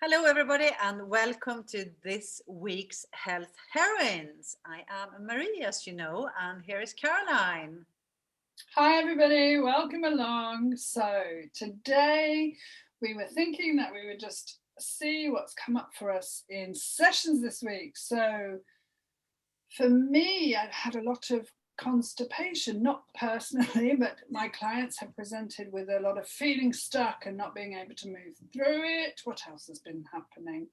Hello, everybody, and welcome to this week's Health Heroines. I am Marie, as you know, and here is Caroline. Hi, everybody. Welcome along. So today we were thinking that we would just see what's come up for us in sessions this week. So for me, I've had a lot of constipation, not personally, but my clients have presented with a lot of feeling stuck and not being able to move through it. What else has been happening?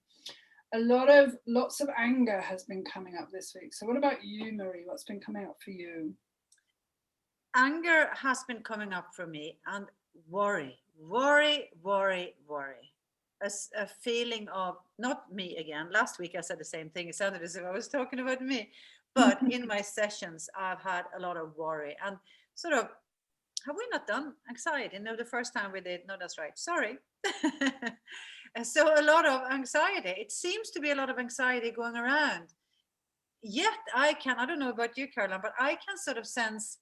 Lots of anger has been coming up this week. So what about you, Marie? What's been coming up for you? Anger has been coming up for me, and worry. A feeling of, not me again. Last week I said the same thing. It sounded as if I was talking about me. But in my sessions, I've had a lot of worry and sort of, have we not done anxiety? No, the first time we did. No, that's right. Sorry. So a lot of anxiety. It seems to be a lot of anxiety going around. Yet I don't know about you, Caroline, but I can sort of sense,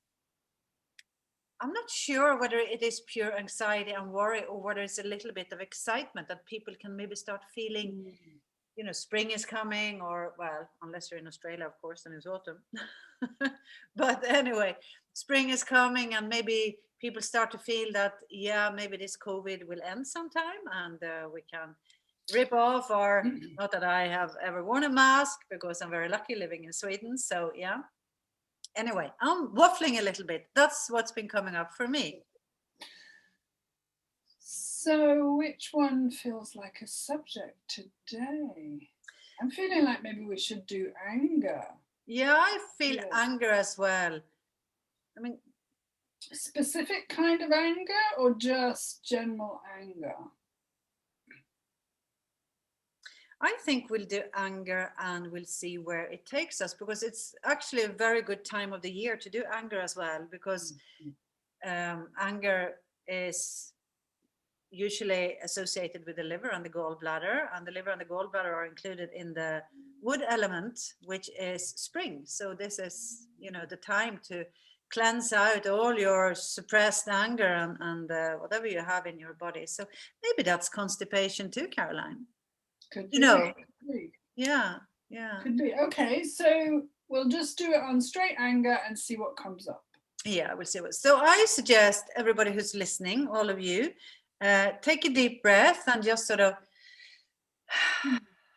I'm not sure whether it is pure anxiety and worry or whether it's a little bit of excitement that people can maybe start feeling, spring is coming, or, well, unless you're in Australia, of course, then it's autumn. But anyway, spring is coming, and maybe people start to feel that, yeah, maybe this COVID will end sometime, and we can rip off, or not that I have ever worn a mask because I'm very lucky living in Sweden. So, yeah. Anyway, I'm waffling a little bit. That's what's been coming up for me. So which one feels like a subject today? I'm feeling like maybe we should do anger. Yeah, I feel anger as well. I mean, specific kind of anger or just general anger? I think we'll do anger and we'll see where it takes us, because it's actually a very good time of the year to do anger as well, because anger is usually associated with the liver and the gallbladder, and the liver and the gallbladder are included in the wood element, which is spring. So this is, the time to cleanse out all your suppressed anger and whatever you have in your body. So maybe that's constipation too, Caroline. Could be. Could be. Yeah. Could be. Okay, so we'll just do it on straight anger and see what comes up. Yeah, we'll see what. So I suggest everybody who's listening, all of you, take a deep breath and just sort of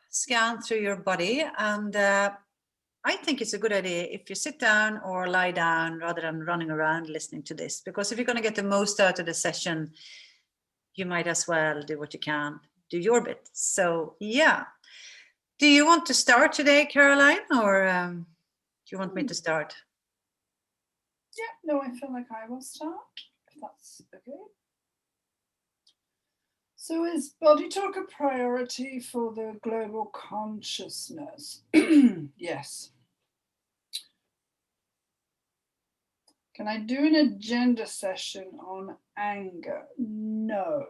scan through your body. And I think it's a good idea if you sit down or lie down rather than running around listening to this, because if you're going to get the most out of the session, you might as well do what you can, do your bit. So, yeah. Do you want to start today, Caroline, or do you want me to start? Yeah, no, I feel like I will start, if that's okay. So is body talk a priority for the global consciousness? Yes. Can I do an agenda session on anger? No.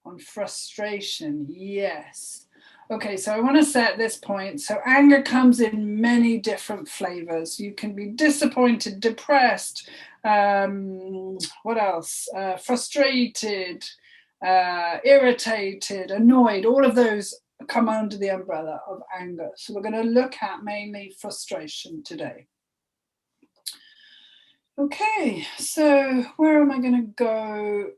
On frustration? Yes. Okay, so I want to set this point. So anger comes in many different flavors. You can be disappointed, depressed, what else? Frustrated, irritated, annoyed. All of those come under the umbrella of anger. So we're going to look at mainly frustration today. Okay, so where am I going to go?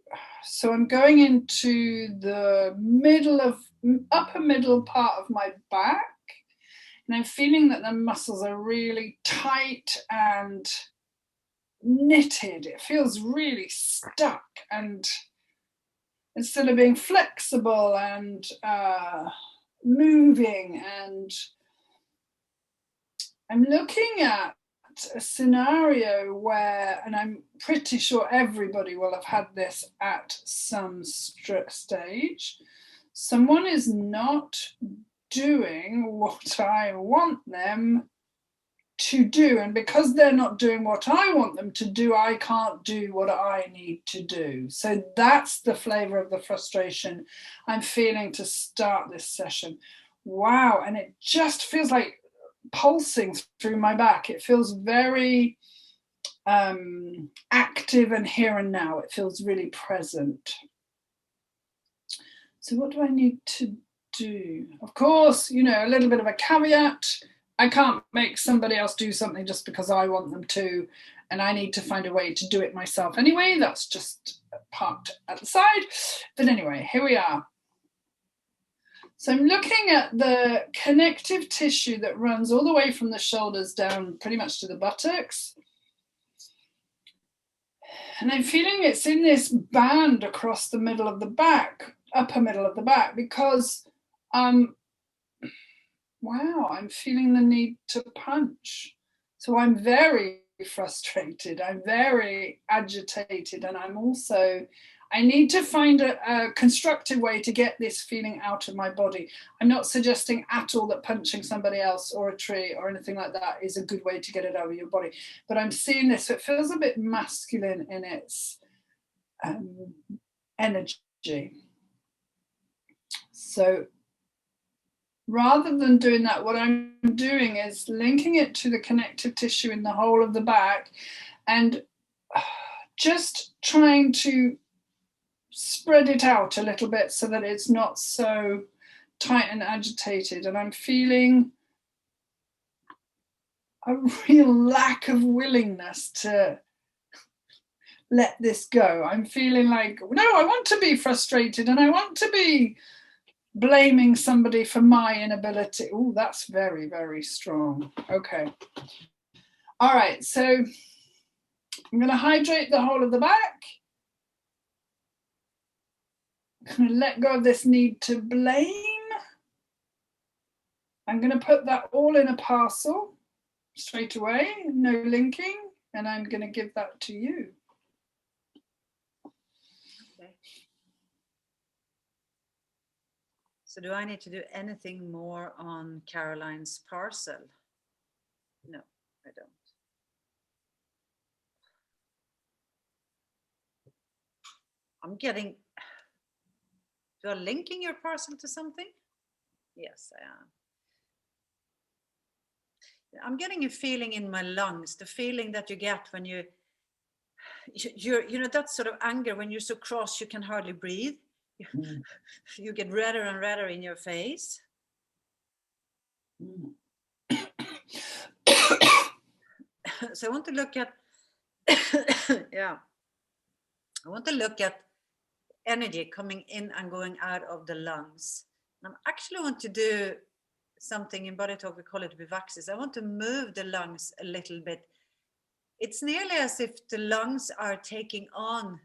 So I'm going into the upper middle part of my back, and I'm feeling that the muscles are really tight and knitted. It feels really stuck, and instead of being flexible and moving, and I'm looking at a scenario where, and I'm pretty sure everybody will have had this at some stage, someone is not doing what I want them to do, and because they're not doing what I want them to do, I can't do what I need to do. So that's the flavor of the frustration I'm feeling to start this session. Wow, and it just feels like pulsing through my back. It feels very active and here and now. It feels really present. So what do I need to do? Of course, you know, a little bit of a caveat. I can't make somebody else do something just because I want them to, and I need to find a way to do it myself anyway. That's just parked at the side. But anyway, here we are. So I'm looking at the connective tissue that runs all the way from the shoulders down pretty much to the buttocks. And I'm feeling it's in this band across the middle of the back, upper middle of the back, because wow, I'm feeling the need to punch. So I'm very frustrated, I'm very agitated, and I need to find a constructive way to get this feeling out of my body. I'm not suggesting at all that punching somebody else or a tree or anything like that is a good way to get it out of your body, but I'm seeing this, so it feels a bit masculine in its energy. So rather than doing that, what I'm doing is linking it to the connective tissue in the whole of the back and just trying to spread it out a little bit so that it's not so tight and agitated. And I'm feeling a real lack of willingness to let this go. I'm feeling like, no, I want to be frustrated and I want to be blaming somebody for my inability. Oh, that's very, very strong. Okay. All right, so I'm going to hydrate the whole of the back. I'm going to let go of this need to blame. I'm going to put that all in a parcel straight away, no linking, and I'm going to give that to you. Okay. So do I need to do anything more on Caroline's parcel? No, I don't. I'm getting, you are linking your parcel to something? Yes, I am. I'm getting a feeling in my lungs, the feeling that you get when you know, that sort of anger when you're so cross you can hardly breathe. You get redder and redder in your face. So I want to look at, yeah, I want to look at energy coming in and going out of the lungs. And I actually want to do something in body talk, we call it vivaxis. I want to move the lungs a little bit. It's nearly as if the lungs are taking on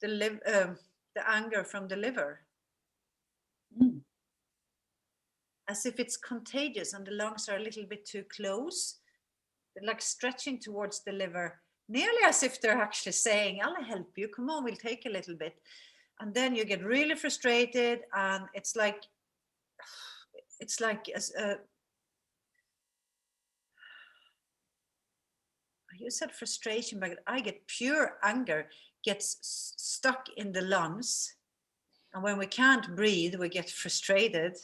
the anger from the liver. As if it's contagious and the lungs are a little bit too close. They're like stretching towards the liver, nearly as if they're actually saying, I'll help you, come on, we'll take a little bit. And then you get really frustrated, and it's like you said frustration, but I get pure anger gets stuck in the lungs. And when we can't breathe, we get frustrated.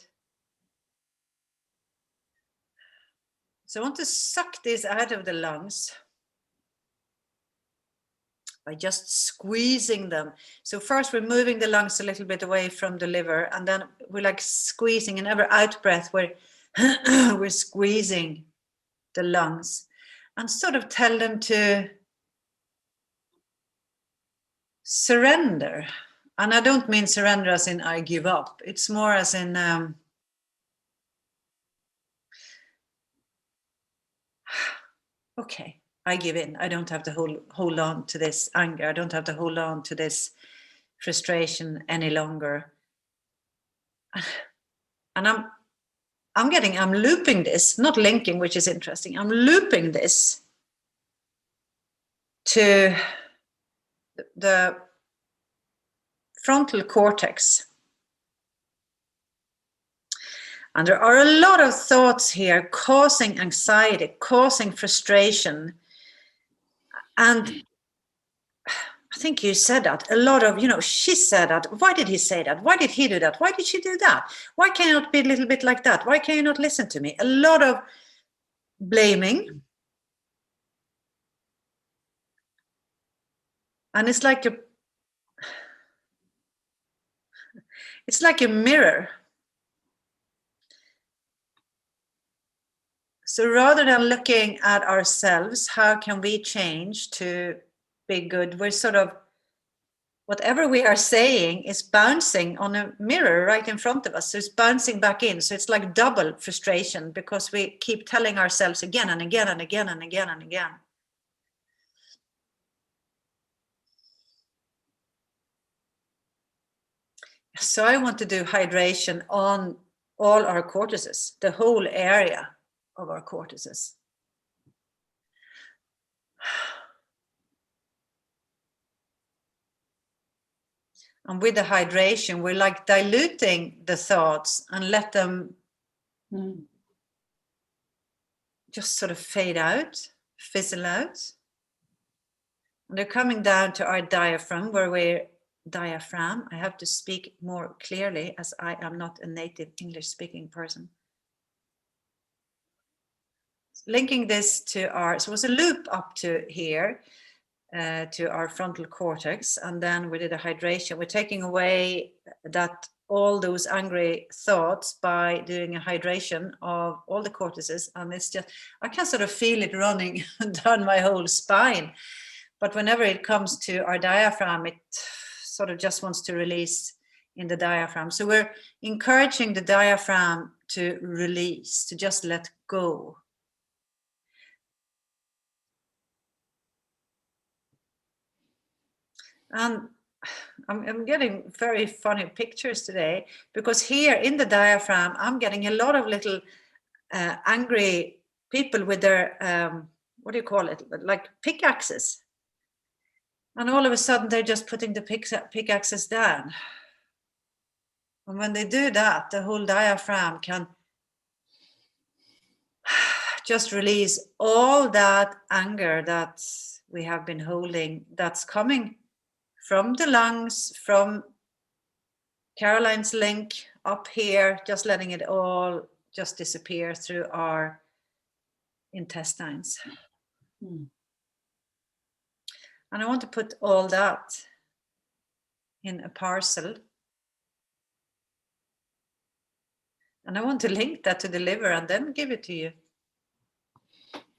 So I want to suck this out of the lungs by just squeezing them. So first we're moving the lungs a little bit away from the liver, and then we're like squeezing. In every out breath, we're squeezing the lungs and sort of tell them to surrender. And I don't mean surrender as in I give up. It's more as in okay, I give in. I don't have to hold on to this anger. I don't have to hold on to this frustration any longer. And I'm looping this, not linking, which is interesting. I'm looping this to the frontal cortex. And there are a lot of thoughts here causing anxiety, causing frustration. And I think you said that, a lot of, she said that. Why did he say that? Why did he do that? Why did she do that? Why can you not be a little bit like that? Why can you not listen to me? A lot of blaming. And it's like It's like a mirror. So rather than looking at ourselves, how can we change to be good? We're sort of, whatever we are saying is bouncing on a mirror right in front of us. So it's bouncing back in. So it's like double frustration because we keep telling ourselves again and again and again and again and again. So I want to do hydration on all our cortices, the whole area of our cortices. And with the hydration, we're like diluting the thoughts and let them just sort of fade out, fizzle out. And they're coming down to our diaphragm, I have to speak more clearly as I am not a native English speaking person. Linking this to so it was a loop up to here, to our frontal cortex, and then we did a hydration. We're taking away all those angry thoughts by doing a hydration of all the cortices, and it's just, I can sort of feel it running down my whole spine. But whenever it comes to our diaphragm, it sort of just wants to release in the diaphragm. So we're encouraging the diaphragm to release, to just let go. And I'm getting very funny pictures today because here in the diaphragm, I'm getting a lot of little angry people with their, what do you call it? Like pickaxes. And all of a sudden they're just putting the pickaxes down. And when they do that, the whole diaphragm can just release all that anger that we have been holding, that's coming from the lungs, from Caroline's link up here, just letting it all just disappear through our intestines. And I want to put all that in a parcel. And I want to link that to the liver and then give it to you.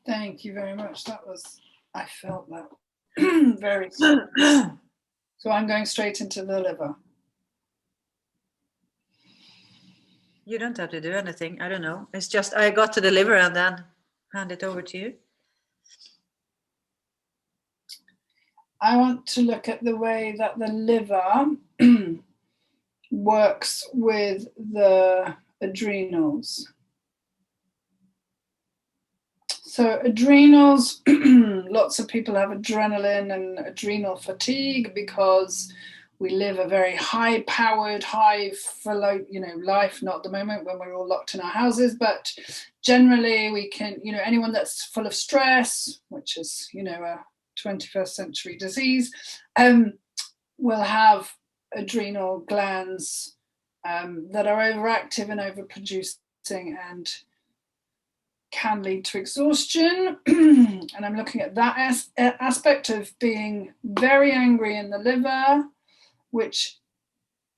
Thank you very much. I felt that very strong. So I'm going straight into the liver. You don't have to do anything. I don't know. It's just I got to the liver and then hand it over to you. I want to look at the way that the liver works with the adrenals. So adrenals, lots of people have adrenaline and adrenal fatigue because we live a very high-powered, life, not at the moment when we're all locked in our houses, but generally we can, anyone that's full of stress, which is, a 21st century disease, will have adrenal glands that are overactive and overproducing and can lead to exhaustion. And I'm looking at that aspect of being very angry in the liver, which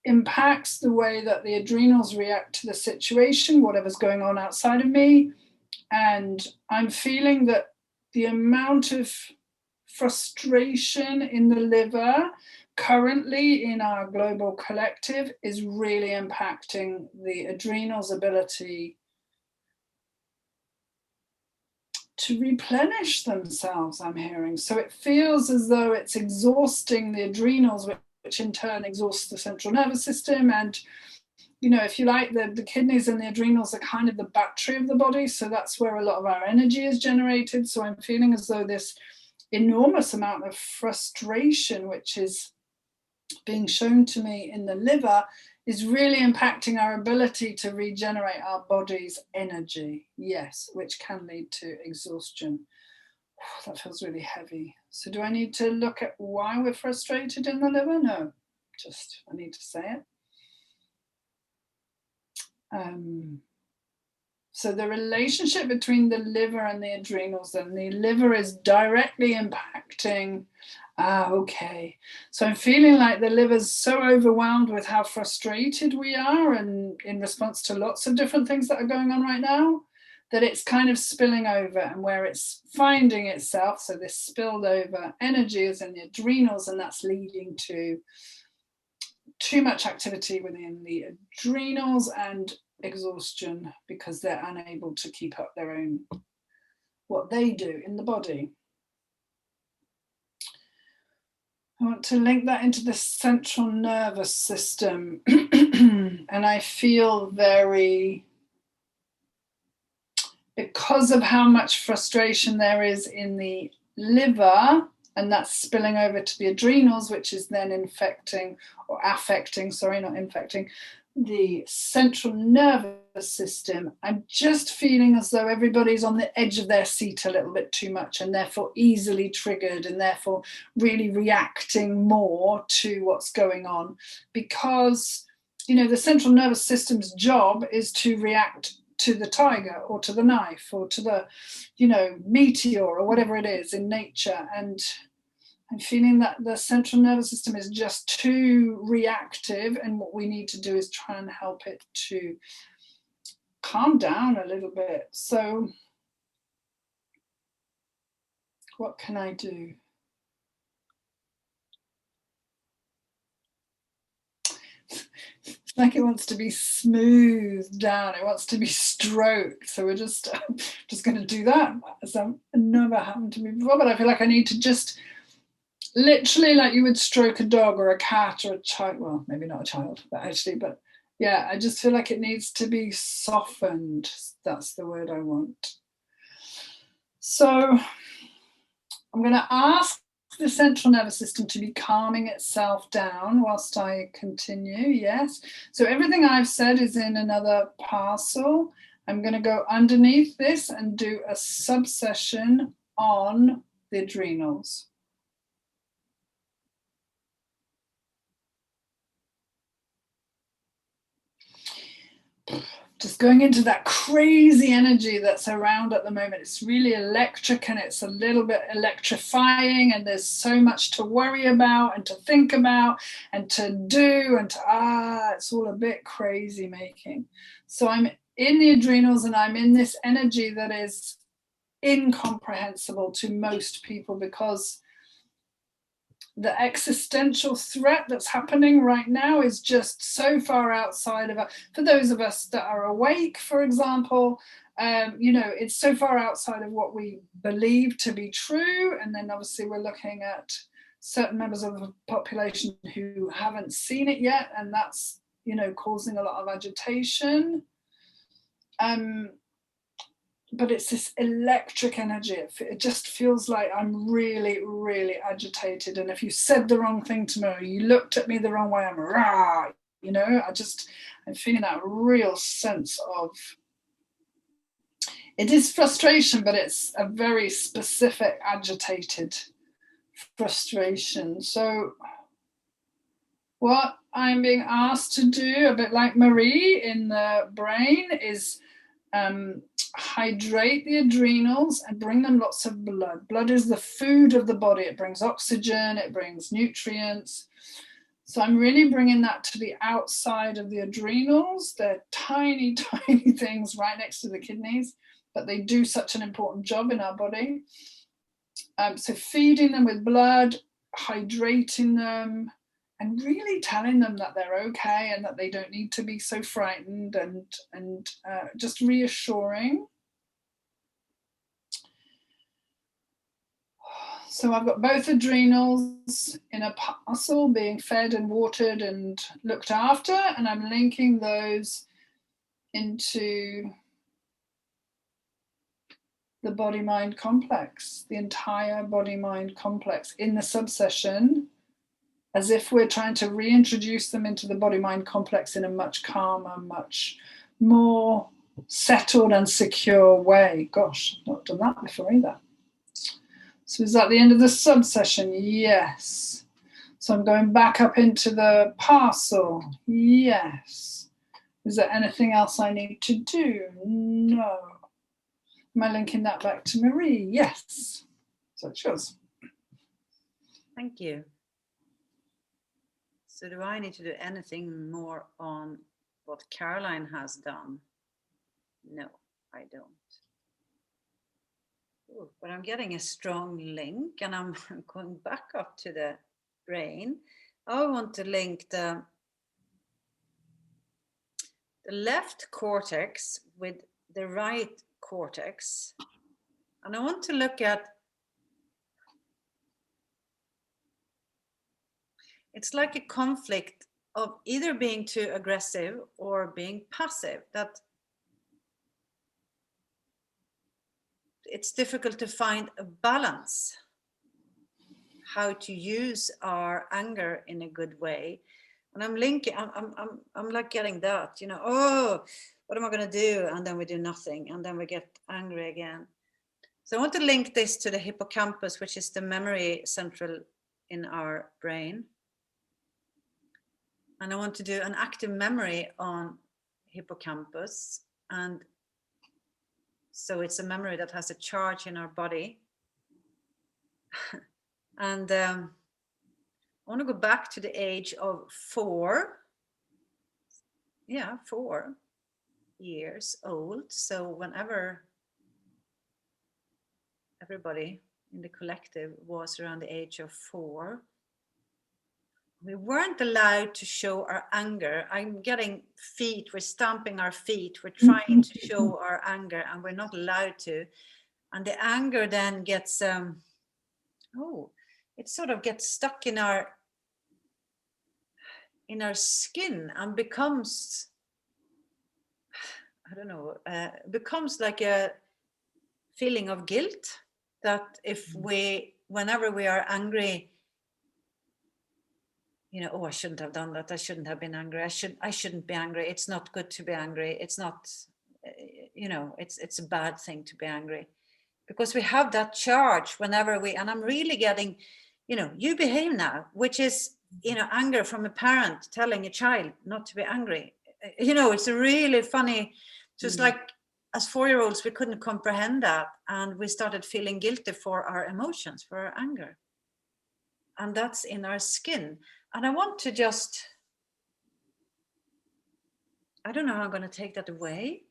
impacts the way that the adrenals react to the situation, whatever's going on outside of me. And I'm feeling that the amount of frustration in the liver currently in our global collective is really impacting the adrenals' ability to replenish themselves, I'm hearing. So it feels as though it's exhausting the adrenals, which in turn exhausts the central nervous system. And, if you like, the kidneys and the adrenals are kind of the battery of the body. So that's where a lot of our energy is generated. So I'm feeling as though this enormous amount of frustration, which is being shown to me in the liver, is really impacting our ability to regenerate our body's energy, yes, which can lead to exhaustion. That feels really heavy. So do I need to look at why we're frustrated in the liver? No, just I need to say it. So the relationship between the liver and the adrenals, and the liver is directly impacting. Okay. So I'm feeling like the liver's so overwhelmed with how frustrated we are, and in response to lots of different things that are going on right now, that it's kind of spilling over, and where it's finding itself. So this spilled over energy is in the adrenals, and that's leading to too much activity within the adrenals and exhaustion because they're unable to keep up their own, what they do in the body. I want to link that into the central nervous system. And I feel very, because of how much frustration there is in the liver, and that's spilling over to the adrenals, which is then infecting or affecting, sorry, not infecting, the central nervous system. I'm just feeling as though everybody's on the edge of their seat a little bit too much, and therefore easily triggered, and therefore really reacting more to what's going on, because, you know, the central nervous system's job is to react to the tiger or to the knife or to the, you know, meteor or whatever it is in nature. And I'm feeling that the central nervous system is just too reactive, and what we need to do is try and help it to calm down a little bit. So what can I do? Like it wants to be smoothed down, it wants to be stroked. So we're just going to do that. As never happened to me before, but I feel like I need to just literally, like you would stroke a dog or a cat or a child. Well, maybe not a child, but actually, but yeah, I just feel like it needs to be softened. That's the word I want. So I'm going to ask the central nervous system to be calming itself down whilst I continue. Yes. So everything I've said is in another parcel. I'm going to go underneath this and do a subsession on the adrenals. Just going into that crazy energy that's around at the moment. It's really electric, and it's a little bit electrifying, and there's so much to worry about and to think about and to do, and to, it's all a bit crazy making. So I'm in the adrenals, and I'm in this energy that is incomprehensible to most people, because the existential threat that's happening right now is just so far outside of us. For those of us that are awake, for example, you know, it's so far outside of what we believe to be true. And then obviously we're looking at certain members of the population who haven't seen it yet, and that's, you know, causing a lot of agitation. But it's this electric energy. It just feels like I'm really, really agitated. And if you said the wrong thing to me, or you looked at me the wrong way, I'm rah, you know, I'm feeling that real sense of, it is frustration, but it's a very specific agitated frustration. So what I'm being asked to do, a bit like Marie in the brain, is hydrate the adrenals and bring them lots of blood. Blood is the food of the body. It brings oxygen, it brings nutrients. So I'm really bringing that to the outside of the adrenals. They're tiny, tiny things right next to the kidneys, but they do such an important job in our body. So feeding them with blood, hydrating them, and really telling them that they're okay and that they don't need to be so frightened, and just reassuring. So I've got both adrenals in a parcel being fed and watered and looked after, and I'm linking those into the body-mind complex, the entire body-mind complex in the subsession, as if we're trying to reintroduce them into the body-mind complex in a much calmer, much more settled and secure way. Gosh, I've not done that before either. So is that the end of the subsession? So I'm going back up into the parcel. Yes. Is there anything else I need to do? No. Am I linking that back to Marie? Yes. So it's yours. Thank you. So do I need to do anything more on what Caroline has done? No, I don't. Ooh, but I'm getting a strong link, and I'm going back up to the brain. I want to link the left cortex with the right cortex. And I want to look at, it's like a conflict of either being too aggressive or being passive, that it's difficult to find a balance, how to use our anger in a good way. And I'm linking, I'm like getting that, you know, oh, what am I going to do? And then we do nothing, and then we get angry again. So I want to link this to the hippocampus, which is the memory central in our brain. And I want to do an active memory on hippocampus. And so it's a memory that has a charge in our body. And I want to go back to the age of 4. Yeah, 4 years old. So whenever everybody in the collective was around the age of 4, we weren't allowed to show our anger. I'm getting feet, we're stamping our feet, we're trying to show our anger, and we're not allowed to. And the anger then gets, it sort of gets stuck in our skin and becomes, I don't know, becomes like a feeling of guilt, that if whenever we are angry, you know, oh, I shouldn't have done that. I shouldn't have been angry. I shouldn't be angry. It's not good to be angry. It's not, you know, it's a bad thing to be angry, because we have that charge whenever we, and I'm really getting, you know, you behave now, which is, you know, anger from a parent telling a child not to be angry. You know, it's a really funny, just like as 4-year-olds, we couldn't comprehend that. And we started feeling guilty for our emotions, for our anger. And that's in our skin. And I want to just, I don't know how I'm going to take that away.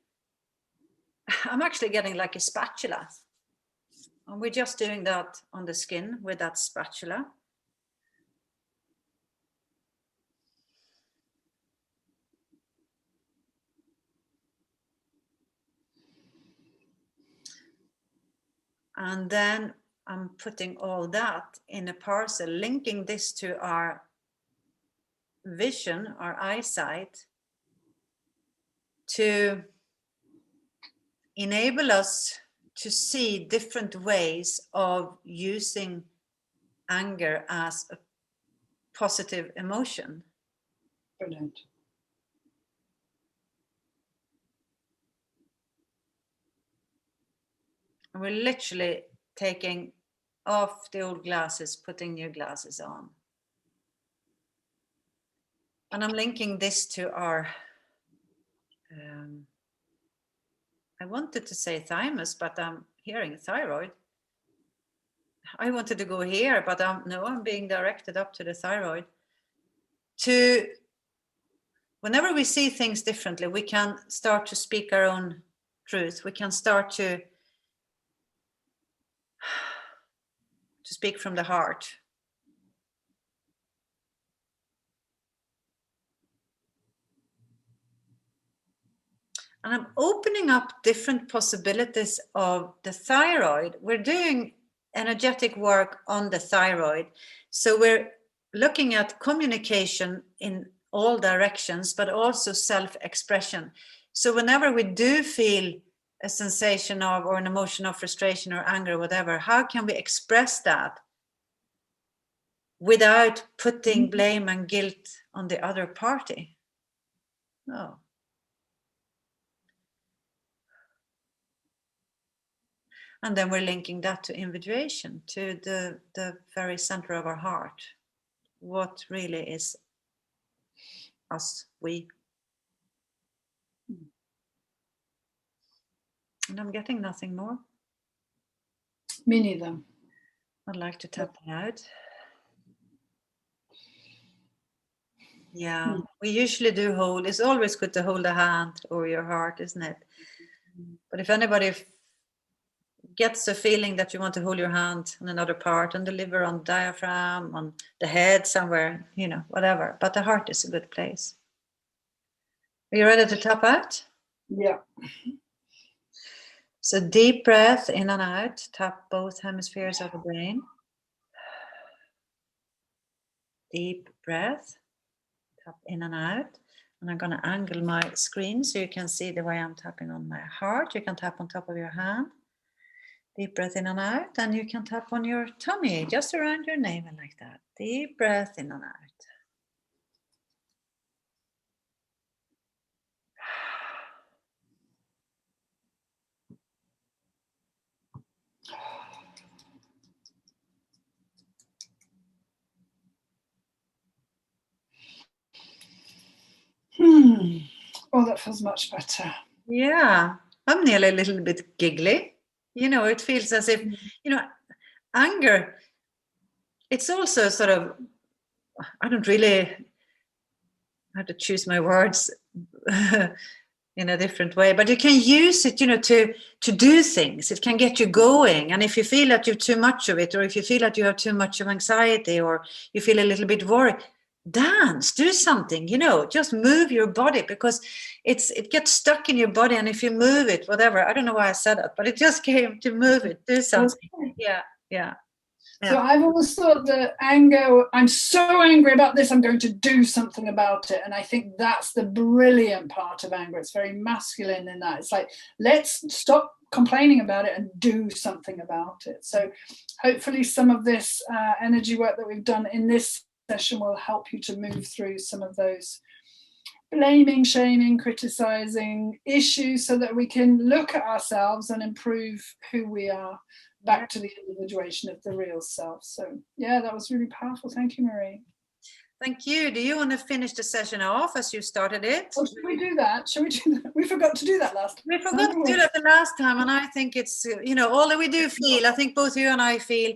I'm actually getting like a spatula. And we're just doing that on the skin with that spatula. And then I'm putting all that in a parcel, linking this to our vision, our eyesight, to enable us to see different ways of using anger as a positive emotion. Brilliant. And we're literally taking off the old glasses, putting new glasses on. And I'm linking this to our, I wanted to say thymus, but I'm hearing thyroid. I wanted to go here, but no, I'm being directed up to the thyroid. To, whenever we see things differently, we can start to speak our own truth. We can start to speak from the heart. And I'm opening up different possibilities of the thyroid. We're doing energetic work on the thyroid. So we're looking at communication in all directions, but also self-expression. So whenever we do feel a sensation of, or an emotion of frustration or anger or whatever, how can we express that without putting blame and guilt on the other party? No. And then we're linking that to individuation, to the very center of our heart. What really is us, we. And I'm getting nothing more. Me neither. I'd like to tap it out. Yeah, we usually do hold. It's always good to hold a hand over your heart, isn't it? But if anybody gets a feeling that you want to hold your hand on another part, on the liver, on the diaphragm, on the head somewhere, you know, whatever. But the heart is a good place. Are you ready to tap out? Yeah. So deep breath in and out. Tap both hemispheres of the brain. Deep breath. Tap in and out. And I'm going to angle my screen so you can see the way I'm tapping on my heart. You can tap on top of your hand. Deep breath in and out. And you can tap on your tummy, just around your navel like that. Deep breath in and out. Oh, that feels much better. Yeah, I'm nearly a little bit giggly. You know, it feels as if, you know, anger, it's also sort of, I don't really have to choose my words in a different way, but you can use it, you know, to do things. It can get you going. And if you feel that you've too much of it, or if you feel that you have too much of anxiety, or you feel a little bit worried, dance, do something, you know, just move your body, because it gets stuck in your body. And if you move it, whatever, I don't know why I said that, but it just came to move it, do something. Yeah. So I've always thought that anger, I'm so angry about this, I'm going to do something about it. And I think that's the brilliant part of anger. It's very masculine in that. It's like, let's stop complaining about it and do something about it. So hopefully some of this energy work that we've done in this session will help you to move through some of those blaming, shaming, criticizing issues, so that we can look at ourselves and improve who we are, back to the individuation of the real self. So yeah, that was really powerful. Thank you, Marie. Thank you. Do you want to finish the session off as you started it? Oh, should we do that? Shall we do that? We forgot to do that last time. We forgot to do that the last time, and I think it's, you know, all that we do feel, I think both you and I feel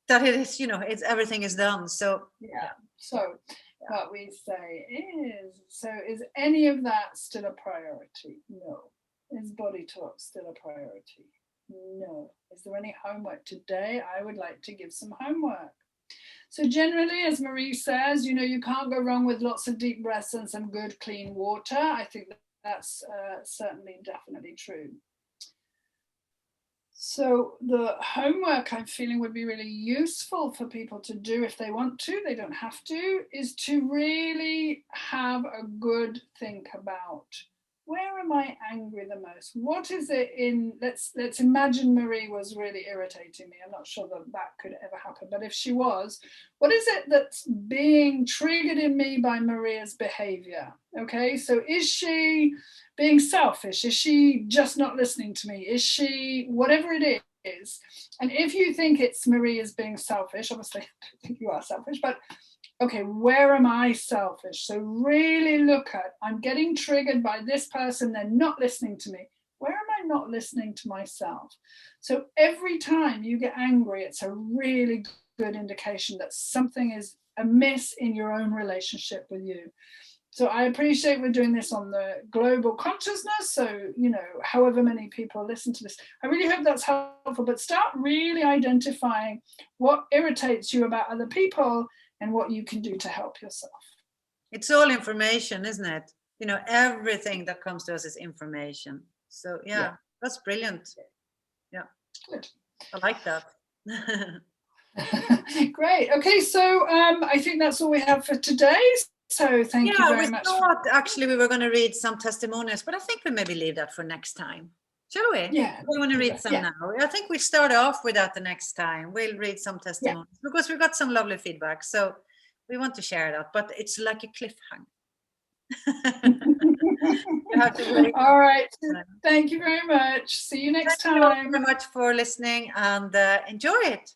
that it is, you know, it's everything is done. So yeah. So what we say is, so is any of that still a priority? No. Is body talk still a priority? No. Is there any homework today? I would like to give some homework. So generally, as Marie says, you know, you can't go wrong with lots of deep breaths and some good clean water. I think that's certainly definitely true. So the homework I'm feeling would be really useful for people to do if they want to, they don't have to, is to really have a good think about, where am I angry the most? What is it in, let's imagine Marie was really irritating me. I'm not sure that could ever happen, but if she was, what is it that's being triggered in me by Maria's behavior? Okay, so is she being selfish? Is she just not listening to me? Is she, whatever it is, and if you think it's Marie is being selfish, obviously I don't think you are selfish, but okay, where am I selfish? So really look at, I'm getting triggered by this person, they're not listening to me. Where am I not listening to myself? So every time you get angry, it's a really good indication that something is amiss in your own relationship with you. So I appreciate we're doing this on the global consciousness. So, you know, however many people listen to this, I really hope that's helpful, but start really identifying what irritates you about other people and what you can do to help yourself. It's all information, isn't it? You know, everything that comes to us is information. So yeah. That's brilliant. Yeah. Good. I like that. Great. Okay, so I think that's all we have for today. So thank you very much. Actually, we were going to read some testimonials, but I think we maybe leave that for next time. Shall we? Yeah. We want to read some now. I think we start off with that the next time. We'll read some testimonials because we got some lovely feedback. So we want to share that, but it's like a cliffhanger. You have to wait. All right. Thank you very much. See you next time. Thank you very much for listening and enjoy it.